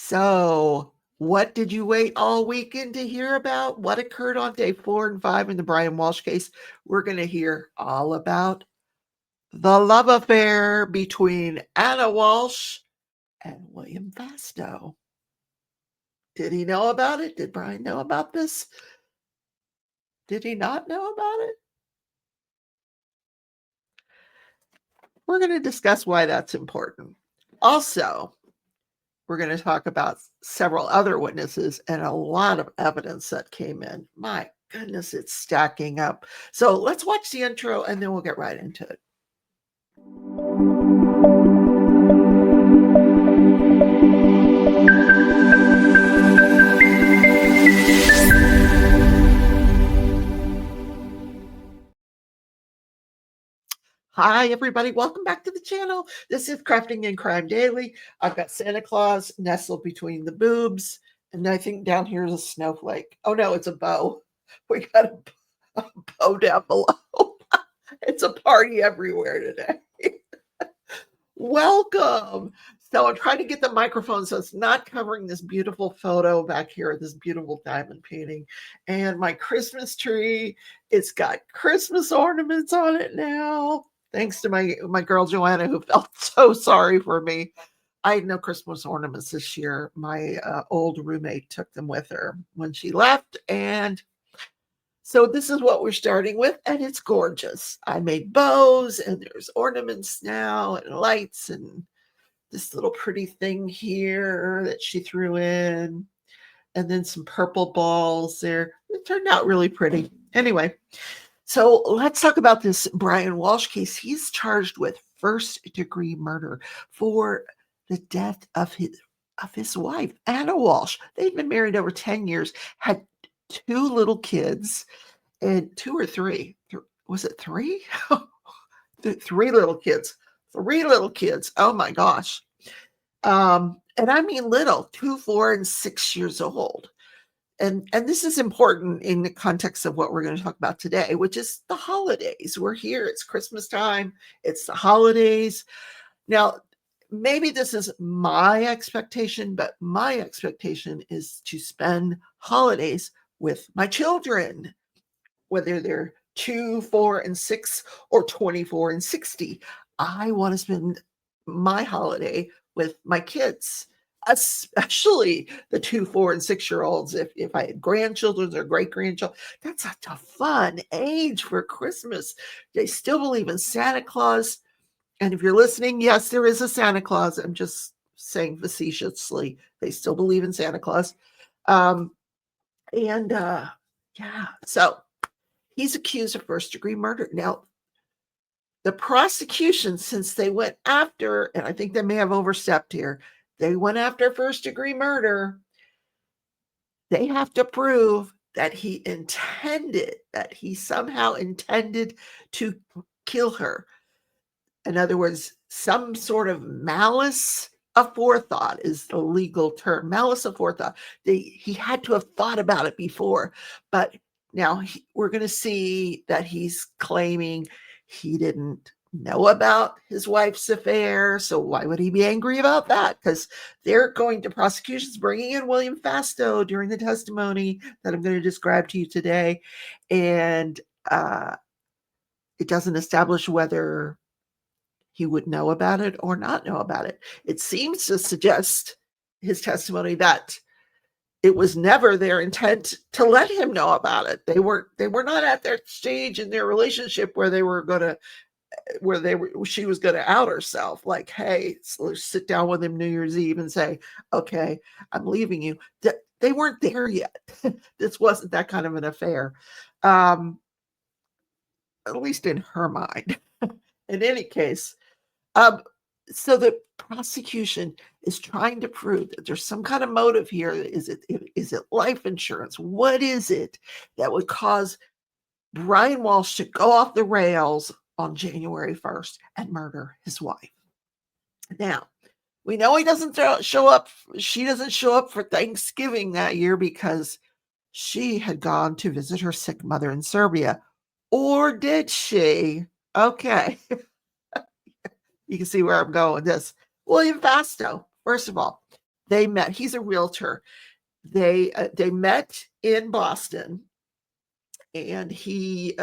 So, what did you wait all weekend to hear about? What occurred on day 4 and 5 in the Brian Walshe case? We're going to hear all about the love affair between Anna Walshe and William Fastow. Did he know about it? Did Brian know about this? Did he not know about it? We're going to discuss why that's important. Also, we're going to talk about several other witnesses and a lot of evidence that came in. My goodness, it's stacking up. So let's watch the intro and then we'll get right into it. Hi, everybody. Welcome back to the channel. This is Crafting and Crime Daily. I've got Santa Claus nestled between the boobs, and I think down here is a snowflake. Oh, no, it's a bow. We got a bow down below. It's a party everywhere today. Welcome. So I'm trying to get the microphone so it's not covering this beautiful photo back here, this beautiful diamond painting. And my Christmas tree, it's got Christmas ornaments on it now. Thanks to my girl Joanna, who felt so sorry for me. I had no Christmas ornaments this year. My old roommate took them with her when she left. And so this is what we're starting with, and it's gorgeous. I made bows, and there's ornaments now, and lights, and this little pretty thing here that she threw in, and then some purple balls there. It turned out really pretty. Anyway, so let's talk about this Brian Walshe case. He's charged with first-degree murder for the death of his wife, Anna Walshe. They'd been married over 10 years, had 2 little kids, and 2 or 3. Was it 3? 3 little kids. 3 little kids. Oh my gosh. And I mean little, 2, 4, and 6 years old. And this is important in the context of what we're going to talk about today, which is the holidays. We're here. It's Christmas time. It's the holidays. Now, maybe this is my expectation, but my expectation is to spend holidays with my children, whether they're 2, 4, and 6 or 24 and 60. I want to spend my holiday with my kids, especially the 2, 4, and 6-year-olds. If I had grandchildren or great-grandchildren, that's such a fun age for Christmas. They still believe in Santa Claus. And if you're listening, yes, there is a Santa Claus. I'm just saying facetiously, they still believe in Santa Claus. Yeah, so he's accused of first-degree murder. Now, the prosecution, since they went after, and I think they may have overstepped here, they went after first-degree murder, they have to prove that he somehow intended to kill her. In other words, some sort of malice aforethought is the legal term. Malice aforethought. He had to have thought about it before, but now we're going to see that he's claiming he didn't know about his wife's affair. So why would he be angry about that? Because they're going to prosecutions bringing in William Fastow during the testimony that I'm going to describe to you today. And it doesn't establish whether he would know about it or not know about it. It seems to suggest his testimony that it was never their intent to let him know about it. They were not at that stage in their relationship where she was going to out herself, like, hey, let's sit down with him New Year's Eve and say, okay, I'm leaving you. They weren't there yet. This wasn't that kind of an affair, at least in her mind. In any case, so the prosecution is trying to prove that there's some kind of motive here. Is it life insurance? What is it that would cause Brian Walshe to go off the rails on January 1st and murder his wife? Now, we know he doesn't show up. She doesn't show up for Thanksgiving that year because she had gone to visit her sick mother in Serbia. Or did she? Okay. You can see where I'm going with this. William Fastow, first of all, They met. He's a realtor. They met in Boston, and they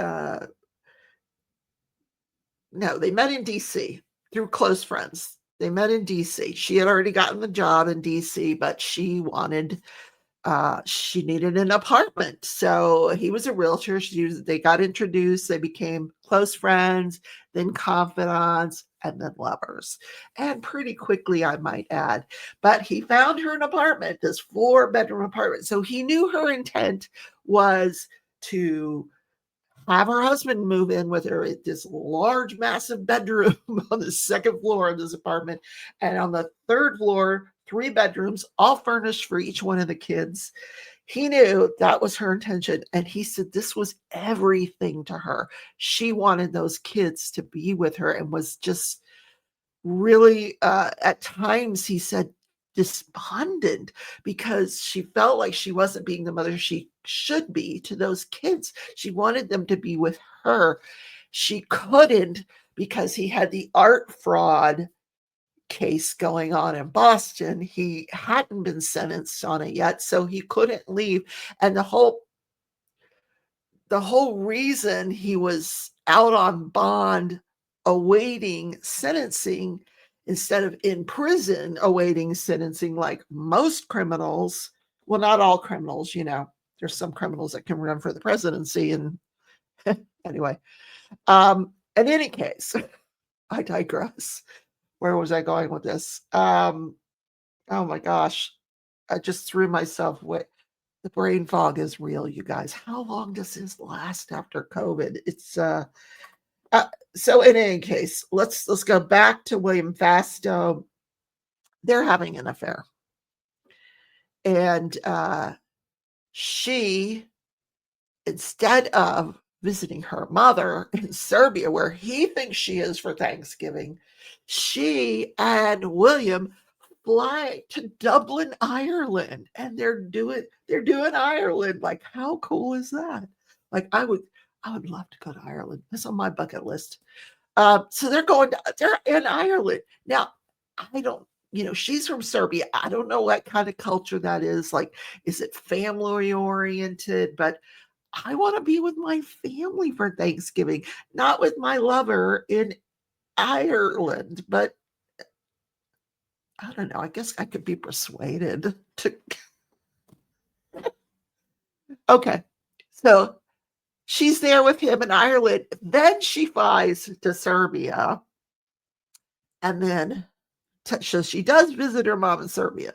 met in DC through close friends. They met in DC. She had already gotten the job in DC, but she needed an apartment. So he was a realtor. They got introduced. They became close friends, then confidants, and then lovers. And pretty quickly, I might add. But he found her an apartment, this 4-bedroom apartment. So he knew her intent was to have her husband move in with her at this large, massive bedroom on the second floor of this apartment. And on the third floor, 3 bedrooms, all furnished for each one of the kids. He knew that was her intention. And he said this was everything to her. She wanted those kids to be with her and was just really, at times, he said, despondent because she felt like she wasn't being the mother she should be to those kids. She wanted them to be with her. She couldn't because he had the art fraud case going on in Boston. He hadn't been sentenced on it yet, so he couldn't leave. And the whole reason he was out on bond awaiting sentencing instead of in prison awaiting sentencing like most criminals, well, not all criminals, there's some criminals that can run for the presidency. And anyway, in any case, I digress. Where was I going with this? Oh my gosh, I just threw myself away. The brain fog is real, you guys. How long does this last after COVID? It's so in any case, let's go back to William Fastow. They're having an affair. And she, instead of visiting her mother in Serbia, where he thinks she is for Thanksgiving, she and William fly to Dublin, Ireland, and they're doing Ireland. Like, how cool is that? Like, I would love to go to Ireland. That's on my bucket list. So they're in Ireland. Now, I don't, she's from Serbia. I don't know what kind of culture that is. Like, is it family oriented? But I want to be with my family for Thanksgiving, not with my lover in Ireland. But I don't know. I guess I could be persuaded to. Okay. So she's there with him in Ireland. Then she flies to Serbia. And then, so she does visit her mom in Serbia.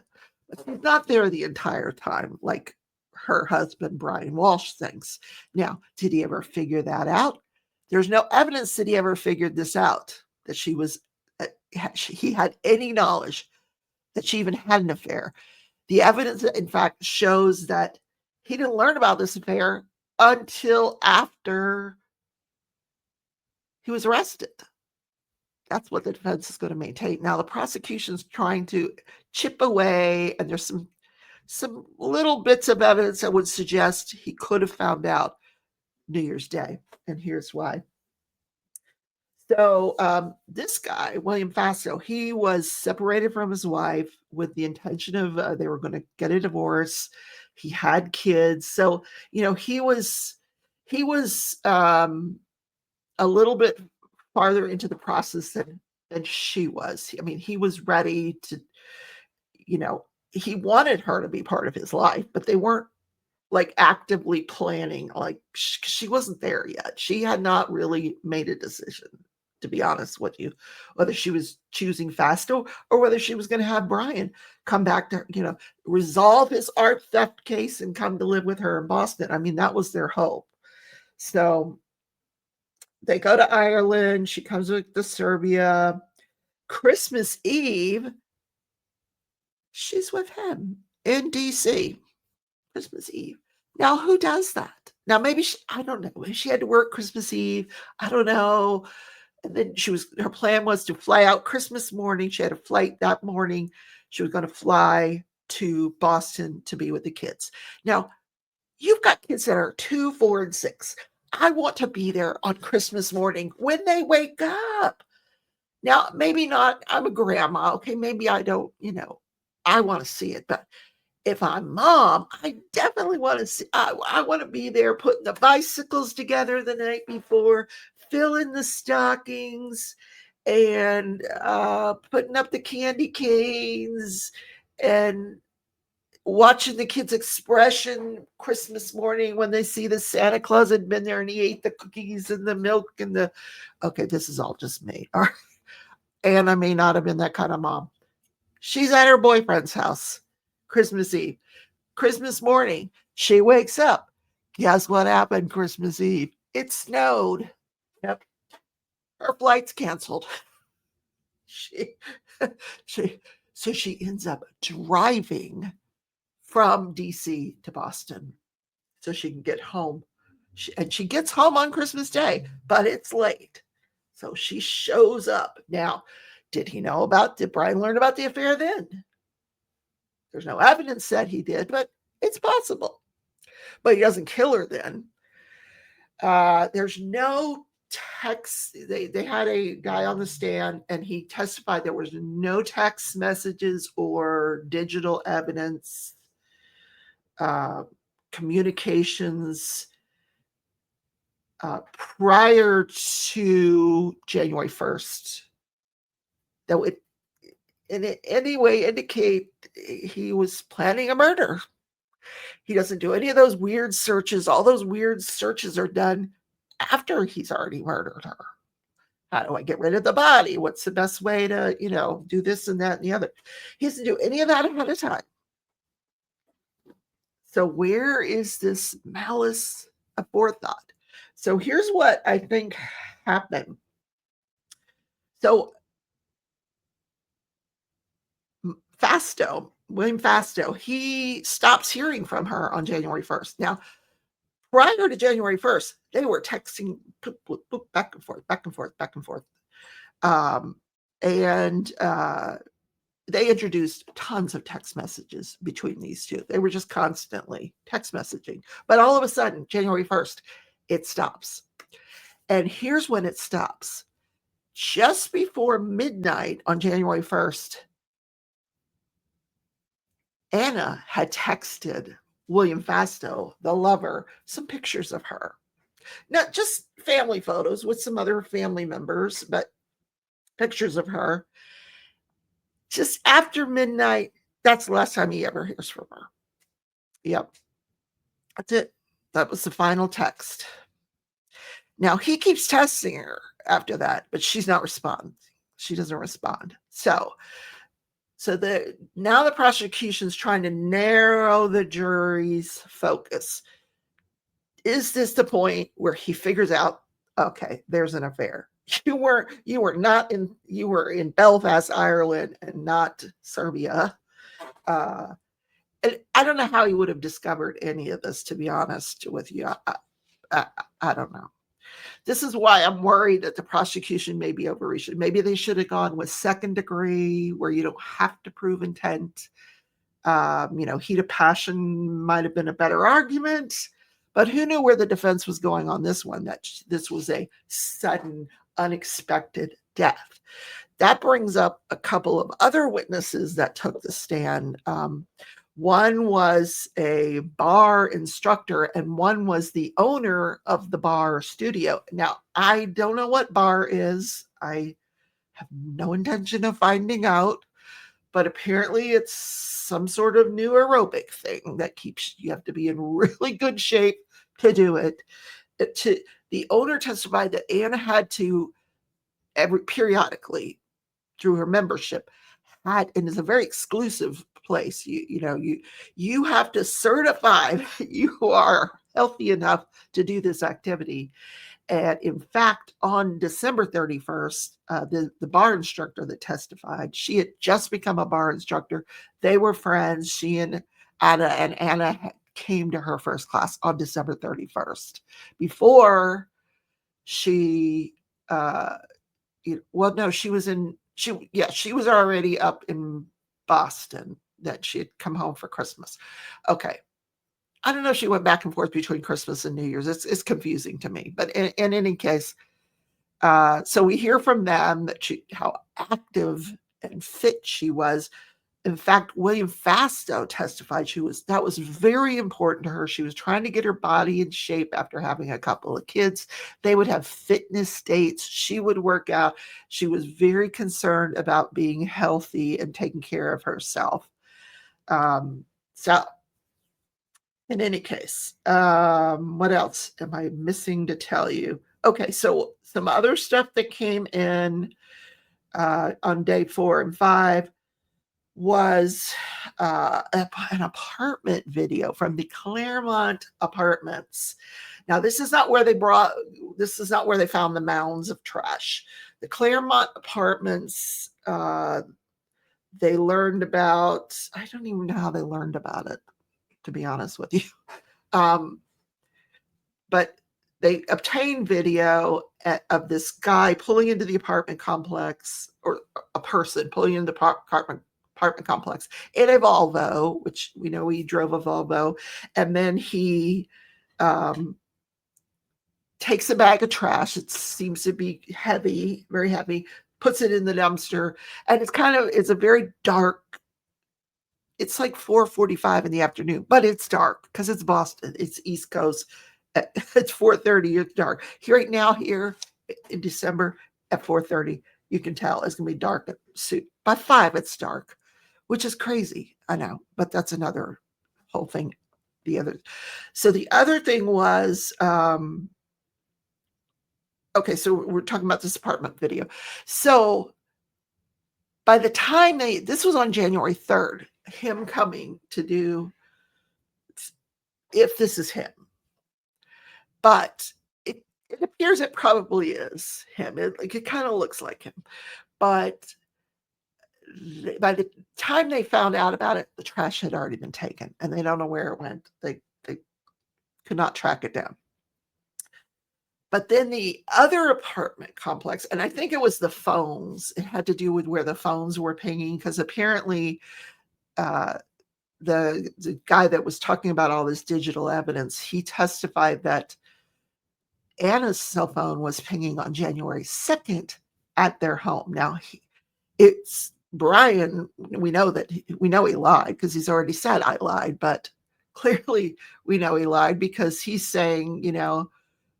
But she's not there the entire time, like her husband, Brian Walshe, thinks. Now, did he ever figure that out? There's no evidence that he ever figured this out, that he had any knowledge that she even had an affair. The evidence, in fact, shows that he didn't learn about this affair until after he was arrested. That's what the defense is going to maintain. Now, the prosecution's trying to chip away, and there's some little bits of evidence that would suggest he could have found out New Year's Day, and here's why. So this guy, William Fastow, he was separated from his wife with the intention of they were going to get a divorce. He had kids. So, he was a little bit farther into the process than she was. I mean, he was ready to, he wanted her to be part of his life, but they weren't like actively planning. Like she wasn't there yet. She had not really made a decision, to be honest with you, whether she was choosing Fastow or whether she was going to have Brian come back to, resolve his art theft case and come to live with her in Boston. I mean, that was their hope. So they go to Ireland. She comes to Serbia. Christmas Eve, she's with him in DC. Christmas Eve. Now, who does that? Now, maybe I don't know. Maybe she had to work Christmas Eve. I don't know. And then her plan was to fly out Christmas morning. She had a flight that morning. She was going to fly to Boston to be with the kids. Now, you've got kids that are 2, 4, and 6. I want to be there on Christmas morning when they wake up. Now, maybe not. I'm a grandma. Okay, maybe I don't, I want to see it. But if I'm mom, I definitely want to see, I want to be there putting the bicycles together the night before, filling the stockings, and putting up the candy canes, and watching the kids' expression Christmas morning when they see the Santa Claus had been there and he ate the cookies and the milk and the, okay, this is all just me. Anna may not have been that kind of mom. She's at her boyfriend's house Christmas Eve. Christmas morning, she wakes up. Guess what happened Christmas Eve? It snowed. Yep. Her flight's canceled. She, she, so she ends up driving from DC to Boston so she can get home. And she gets home on Christmas Day, but it's late. So she shows up. Now, did Brian learn about the affair then? There's no evidence that he did, but it's possible. But he doesn't kill her then. There's no text. They had a guy on the stand and he testified there was no text messages or digital evidence, communications prior to January 1st that would in any way indicate he was planning a murder. He doesn't do any of those weird searches. All those weird searches are done after he's already murdered her. How do I get rid of the body? What's the best way to, do this and that and the other? He doesn't do any of that ahead of time. So where is this malice aforethought? So here's what I think happened. So William Fasto, he stops hearing from her on January 1st. Now, prior to January 1st, they were texting back and forth, back and forth, back and forth. And they introduced tons of text messages between these two. They were just constantly text messaging. But all of a sudden, January 1st, it stops. And here's when it stops. Just before midnight on January 1st, Anna had texted William Fasto, the lover, some pictures of her. Not just family photos with some other family members, but pictures of her. Just after midnight, that's the last time he ever hears from her. Yep. That's it. That was the final text. Now, he keeps texting her after that, but she's not responding. She doesn't respond. So now the prosecution's trying to narrow the jury's focus. Is this the point where he figures out, okay, there's an affair? You were in Belfast, Ireland, and not Serbia. And I don't know how he would have discovered any of this, to be honest with you. I don't know. This is why I'm worried that the prosecution may be overreaching. Maybe they should have gone with second degree, where you don't have to prove intent. Heat of passion might have been a better argument, but who knew where the defense was going on this one, that this was a sudden, unexpected death. That brings up a couple of other witnesses that took the stand. One was a bar instructor, and one was the owner of the bar studio. Now, I don't know what bar is. I have no intention of finding out, but apparently it's some sort of new aerobic thing that you have to be in really good shape to do it. The owner testified that Anna had to periodically, through her membership, and it's a very exclusive place. You have to certify you are healthy enough to do this activity. And in fact, on December 31st, the bar instructor that testified, she had just become a bar instructor. They were friends. She and Anna came to her first class on December 31st. Before she, she was already up in Boston, that she had come home for Christmas. Okay. I don't know if she went back and forth between Christmas and New Year's. It's confusing to me. But in any case, so we hear from them that how active and fit she was. In fact, William Fastow testified that was very important to her. She was trying to get her body in shape after having a couple of kids. They would have fitness dates. She would work out. She was very concerned about being healthy and taking care of herself. So in any case, what else am I missing to tell you? Okay, so some other stuff that came in on day 4 and 5 was an apartment video from the Claremont Apartments. Now, this is not where they found the mounds of trash. The Claremont Apartments, they learned about, I don't even know how they learned about it, to be honest with you. But they obtained video of this guy pulling into the apartment complex, or a person pulling into the apartment complex in a Volvo, which we know he drove a Volvo, and then he takes a bag of trash. It seems to be heavy, very heavy, puts it in the dumpster, and it's a very dark. It's like 4:45 in the afternoon, but it's dark because it's Boston. It's East Coast. It's 4:30. It's dark. Right now, here in December at 4:30, you can tell it's going to be dark. By 5, it's dark, which is crazy. I know, but that's another whole thing. The other thing was, okay, so we're talking about this apartment video. So by the time this was on January 3rd, him coming to do, if this is him, but it appears it probably is him. It kind of looks like him, but by the time they found out about it, the trash had already been taken, and they don't know where it went. They could not track it down. But then the other apartment complex, and I think it was the phones. It had to do with where the phones were pinging, because apparently the guy that was talking about all this digital evidence, he testified that Anna's cell phone was pinging on January 2nd at their home. Now, it's Brian. We know he lied, because he's already said, I lied, but clearly we know he lied, because he's saying,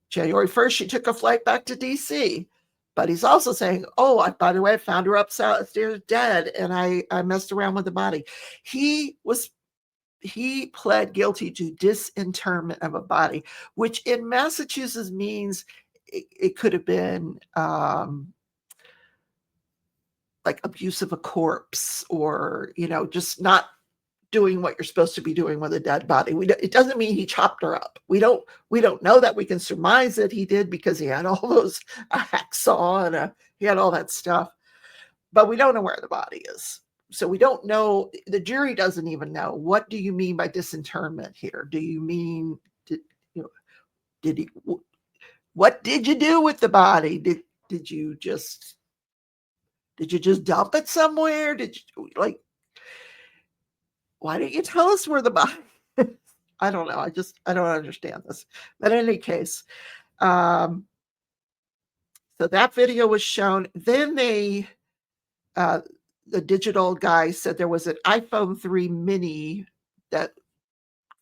January 1st, she took a flight back to DC. But he's also saying, by the way, I found her upstairs dead, and I messed around with the body. He pled guilty to disinterment of a body, which in Massachusetts means it could have been like abuse of a corpse, or, just not doing what you're supposed to be doing with a dead body. It doesn't mean he chopped her up. We don't know that. We can surmise that he did, because he had all those, a hacksaw, and he had all that stuff, but we don't know where the body is. So we don't know. The jury doesn't even know. What do you mean by disinterment here? Do you mean, what did you do with the body? Did you just dump it somewhere? Why didn't you tell us where the body is? I don't know. I don't understand this. But in any case, so that video was shown. Then the digital guy said there was an iPhone 3 mini that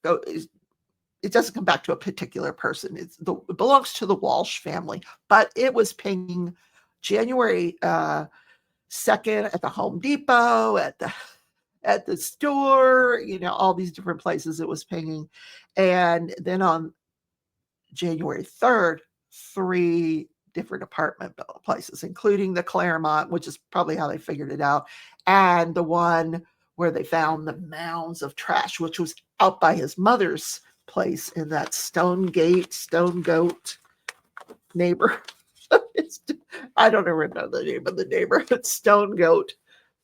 it doesn't come back to a particular person. It belongs to the Walshe family, but it was pinging January 2nd at the Home Depot, at the store, all these different places it was pinging. And then on January 3rd, 3 different apartment places, including the Claremont, which is probably how they figured it out, and the one where they found the mounds of trash, which was out by his mother's place in that Stone Goat neighbor. I don't even know the name of the neighborhood. Stone Goat.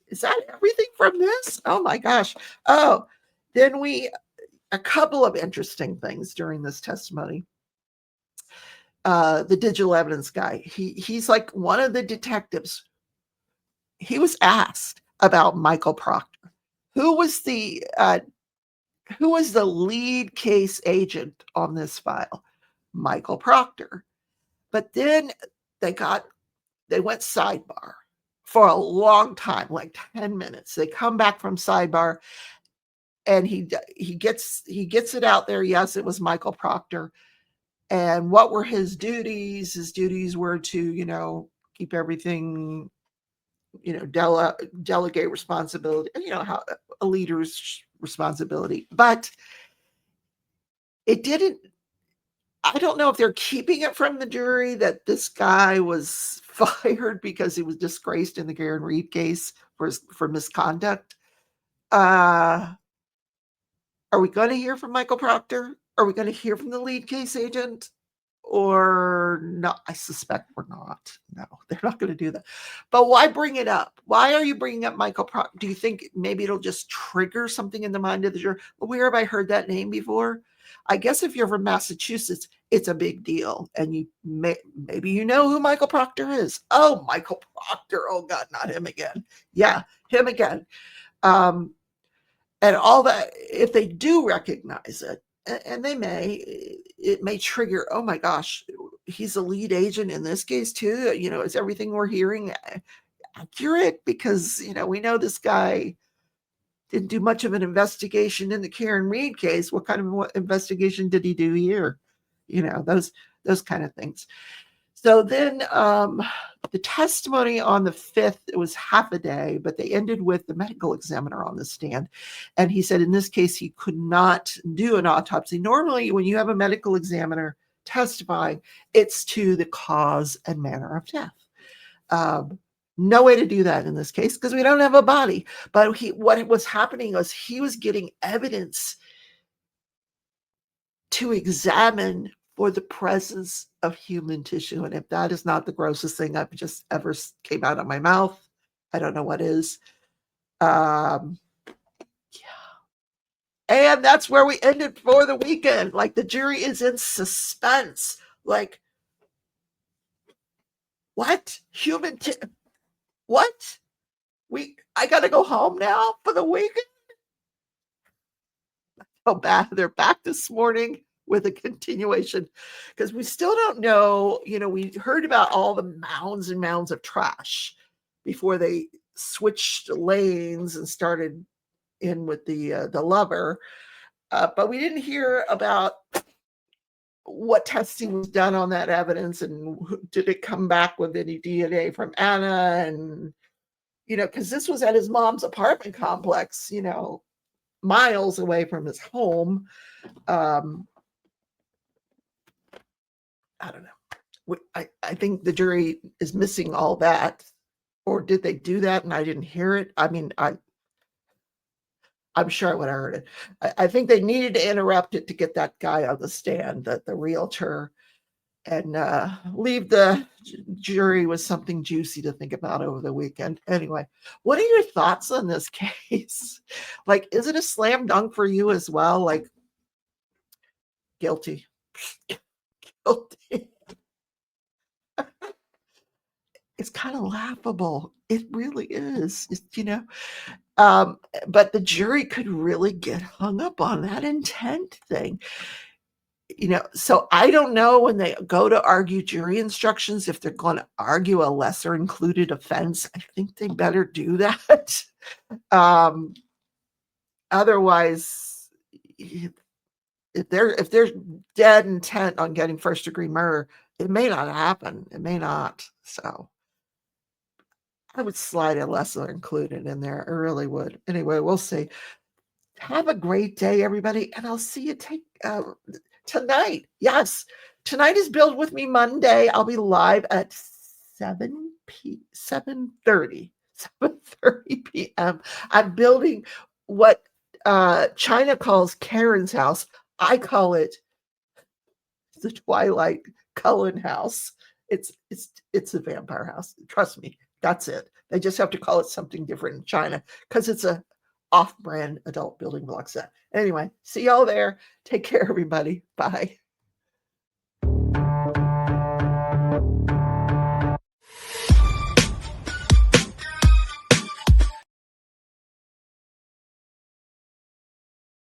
Is that everything from this? Oh my gosh. Oh, then a couple of interesting things during this testimony. The digital evidence guy, he's like one of the detectives. He was asked about Michael Proctor, who was the lead case agent on this file, Michael Proctor. But then they went sidebar for a long time, like 10 minutes. They come back from sidebar, and he gets it out there. Yes, it was Michael Proctor. And what were his duties? His duties were to, keep everything, delegate responsibility, how a leader's responsibility. But it didn't, I don't know if they're keeping it from the jury that this guy was fired because he was disgraced in the Karen Reed case for misconduct. Are we going to hear from Michael Proctor? Are we going to hear from the lead case agent? Or not? I suspect we're not. No, they're not going to do that. But why bring it up? Why are you bringing up Michael Proctor? Do you think maybe it'll just trigger something in the mind of the juror? Where have I heard that name before? I guess if you're from Massachusetts, it's a big deal. And maybe you know who Michael Proctor is. Oh, Michael Proctor. Oh, God, not him again. Yeah, him again. And all that, if they do recognize it, and it may trigger, oh my gosh, he's a lead agent in this case too. Is everything we're hearing accurate? Because, we know this guy didn't do much of an investigation in the Karen Reed case. What kind of investigation did he do here? Those kind of things. So then the testimony on the 5th, it was half a day, but they ended with the medical examiner on the stand. And he said in this case, he could not do an autopsy. Normally, when you have a medical examiner testify, it's to the cause and manner of death. No way to do that in this case because we don't have a body. But what was happening was he was getting evidence to examine for the presence of human tissue. And if that is not the grossest thing I've just ever came out of my mouth, I don't know what is. Yeah. And that's where we ended for the weekend. Like the jury is in suspense. Like, what? What? I got to go home now for the weekend? Oh, bad. They're back this morning with a continuation because we still don't know. We heard about all the mounds and mounds of trash before they switched lanes and started in with the lover, but we didn't hear about what testing was done on that evidence and did it come back with any DNA from Anna, and because this was at his mom's apartment complex, miles away from his home. I don't know. I think the jury is missing all that. Or did they do that and I didn't hear it? I mean, I'm sure I would have heard it. I think they needed to interrupt it to get that guy on the stand, the realtor, and leave the jury with something juicy to think about over the weekend. Anyway, what are your thoughts on this case? Like, is it a slam dunk for you as well? Like, guilty. Guilty. It's kind of laughable. It really is. But the jury could really get hung up on that intent thing. So I don't know when they go to argue jury instructions, if they're going to argue a lesser included offense. I think they better do that. Otherwise, if they're dead intent on getting first degree murder, it may not happen. It may not. So I would slide a lesser included in there. I really would. Anyway, we'll see. Have a great day, everybody, and I'll see you tonight. Yes, tonight is Build With Me Monday. I'll be live at 7:30 p.m. I'm building what China calls Karen's house. I call it the Twilight Cullen house. It's a vampire house. Trust me, that's it. They just have to call it something different in China because it's a off-brand adult building block set. Anyway, see y'all there. Take care, everybody. Bye.